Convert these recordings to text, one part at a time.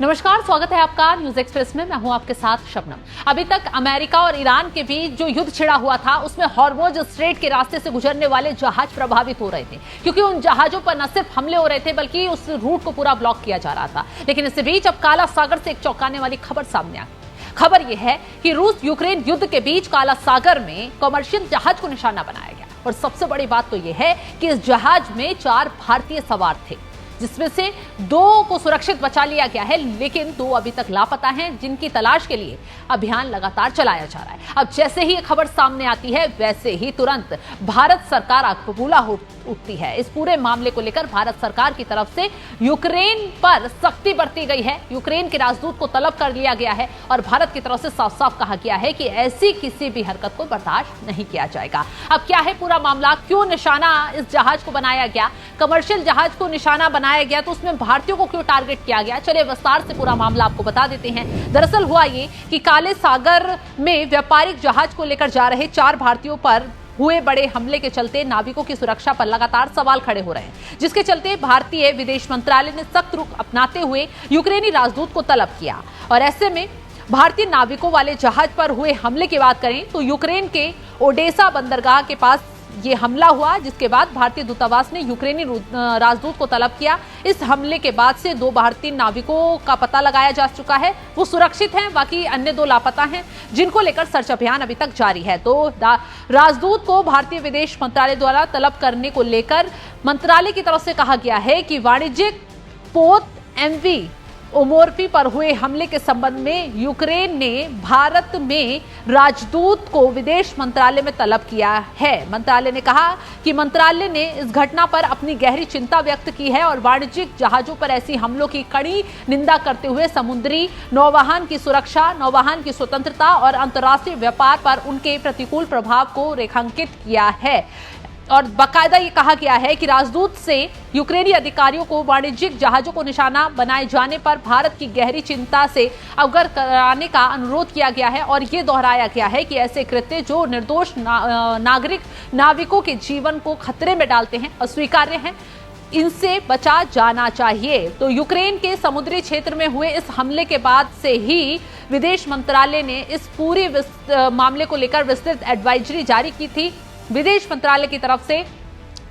नमस्कार, स्वागत है आपका न्यूज एक्सप्रेस में। मैं हूं आपके साथ शबनम। अभी तक अमेरिका और ईरान के बीच जो युद्ध छिड़ा हुआ था उसमें हॉर्मुज़ स्ट्रेट के रास्ते से गुजरने वाले जहाज प्रभावित हो रहे थे, क्योंकि उन जहाजों पर न सिर्फ हमले हो रहे थे बल्कि उस रूट को पूरा ब्लॉक किया जा रहा था। लेकिन इस बीच अब काला सागर से एक चौंकाने वाली खबर सामने आ गई। खबर यह है कि रूस यूक्रेन युद्ध के बीच काला सागर में कमर्शियल जहाज को निशाना बनाया गया। और सबसे बड़ी बात तो यह है कि इस जहाज में 4 भारतीय सवार थे, जिसमें से 2 को सुरक्षित बचा लिया गया है, लेकिन 2 अभी तक लापता हैं, जिनकी तलाश के लिए अभियान लगातार चलाया जा रहा है। अब जैसे ही ये खबर सामने आती है वैसे ही तुरंत भारत सरकार आग बबूला हो उठती है। इस पूरे मामले को लेकर भारत सरकार की तरफ से यूक्रेन पर सख्ती बरती गई है। यूक्रेन के राजदूत को तलब कर लिया गया है और भारत की तरफ से साफ साफ कहा गया है कि ऐसी किसी भी हरकत को बर्दाश्त नहीं किया जाएगा। अब क्या है पूरा मामला, क्यों निशाना इस जहाज को बनाया गया, कमर्शियल जहाज को निशाना बनाया गया, तो उसमें भारतीयों को क्यों टारगेट किया गया, चलिए विस्तार से पूरा मामला आपको बता देते हैं। दरअसल हुआ ये कि काले सागर में व्यापारिक जहाज को लेकर जा रहे 4 भारतीयों पर हुए बड़े हमले के चलते नाविकों की सुरक्षा पर लगातार सवाल खड़े हो रहे हैं, जिसके चलते भारतीय विदेश मंत्रालय ने सख्त रुख अपनाते हुए यूक्रेनी राजदूत को तलब किया। और ऐसे में भारतीय नाविकों वाले जहाज पर हुए हमले की बात करें तो यूक्रेन के ओडेसा बंदरगाह के पास ये हमला हुआ, जिसके बाद भारतीय दूतावास ने यूक्रेनी राजदूत को तलब किया। इस हमले के बाद से 2 भारतीय नाविकों का पता लगाया जा चुका है, वो सुरक्षित हैं, बाकी अन्य 2 लापता हैं, जिनको लेकर सर्च अभियान अभी तक जारी है। तो राजदूत को भारतीय विदेश मंत्रालय द्वारा तलब करने को लेकर मंत्रालय की तरफ से कहा गया है कि वाणिज्यिक पोत एमवी ओमोर्फी पर हुए हमले के संबंध में यूक्रेन ने भारत में राजदूत को विदेश मंत्रालय में तलब किया है। मंत्रालय ने कहा कि मंत्रालय ने इस घटना पर अपनी गहरी चिंता व्यक्त की है और वाणिज्यिक जहाजों पर ऐसी हमलों की कड़ी निंदा करते हुए समुद्री नौवहन की सुरक्षा, नौवहन की स्वतंत्रता और अंतर्राष्ट्रीय व्यापार पर उनके प्रतिकूल प्रभाव को रेखांकित किया है। और बाकायदा ये कहा गया है कि राजदूत से यूक्रेनी अधिकारियों को वाणिज्यिक जहाजों को निशाना बनाए जाने पर भारत की गहरी चिंता से अवगत कराने का अनुरोध किया गया है और ये दोहराया गया है कि ऐसे कृत्य जो निर्दोष नाविकों के जीवन को खतरे में डालते हैं, अस्वीकार्य हैं, इनसे बचा जाना चाहिए। तो यूक्रेन के समुद्री क्षेत्र में हुए इस हमले के बाद से ही विदेश मंत्रालय ने इस पूरे मामले को लेकर विस्तृत एडवाइजरी जारी की थी। विदेश मंत्रालय की तरफ से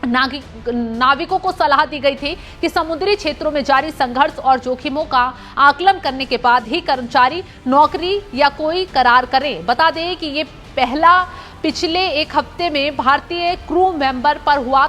नाविकों को सलाह दी गई थी कि समुद्री क्षेत्रों में जारी संघर्ष और जोखिमों का आकलन करने के बाद ही कर्मचारी नौकरी या कोई करार करें। बता दें कि ये पहला पिछले 1 हफ्ते में भारतीय क्रू मेंबर पर हुआ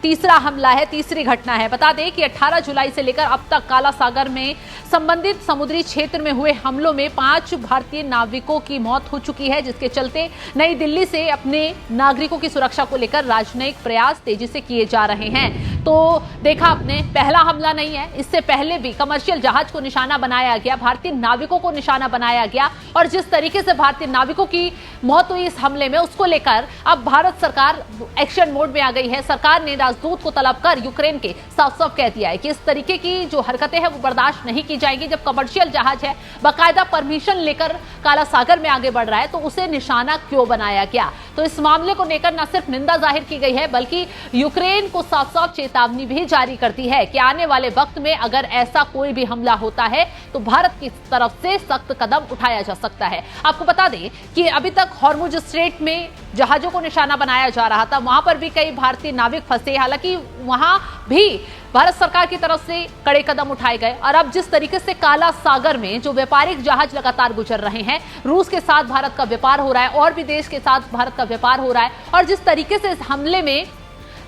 तीसरा हमला है, तीसरी घटना है। बता दें कि 18 जुलाई से लेकर अब तक काला सागर में संबंधित समुद्री क्षेत्र में हुए हमलों में 5 भारतीय नाविकों की मौत हो चुकी है, जिसके चलते नई दिल्ली से अपने नागरिकों की सुरक्षा को लेकर राजनयिक प्रयास तेजी से किए जा रहे हैं। तो देखा आपने, पहला हमला नहीं है, इससे पहले भी कमर्शियल जहाज को निशाना बनाया गया, भारतीय नाविकों को निशाना बनाया गया और जिस तरीके से भारतीय नाविकों की मौत हुई इस हमले में, उसको लेकर अब भारत सरकार एक्शन मोड में आ गई है। सरकार ने राजदूत को तलब कर यूक्रेन के साफ साफ कह दिया है कि इस तरीके की जो हरकतें हैं वो बर्दाश्त नहीं की जाएंगी। जब कमर्शियल जहाज है, बाकायदा परमिशन लेकर काला सागर में आगे बढ़ रहा है, तो उसे निशाना क्यों बनाया गया। तो इस मामले को लेकर न सिर्फ निंदा जाहिर की गई है बल्कि यूक्रेन को साफ साफ चेतावनी भी जारी कर दी है कि आने वाले वक्त में अगर ऐसा कोई भी हमला होता है तो भारत की तरफ से सख्त कदम उठाया जा सकता है। आपको बता दें कि अभी तक हॉर्मुज़ स्ट्रेट में जहाजों को निशाना बनाया जा रहा था, वहां पर भी कई भारतीय नाविक फंसे, हालांकि वहां भी भारत सरकार की तरफ से कड़े कदम उठाए गए। और अब जिस तरीके से काला सागर में जो व्यापारिक जहाज लगातार गुजर रहे हैं, रूस के साथ भारत का व्यापार हो रहा है और भी देश के साथ भारत का व्यापार हो रहा है, और जिस तरीके से इस हमले में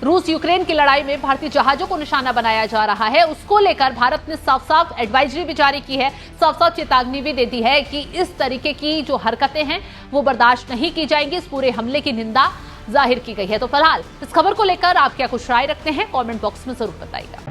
रूस यूक्रेन की लड़ाई में भारतीय जहाजों को निशाना बनाया जा रहा है, उसको लेकर भारत ने साफ साफ एडवाइजरी भी जारी की है, साफ साफ चेतावनी भी दे दी है कि इस तरीके की जो हरकतें हैं वो बर्दाश्त नहीं की जाएंगी। इस पूरे हमले की निंदा जाहिर की गई है। तो फिलहाल इस खबर को लेकर आप क्या कुछ राय रखते हैं, कमेंट बॉक्स में जरूर बताइएगा।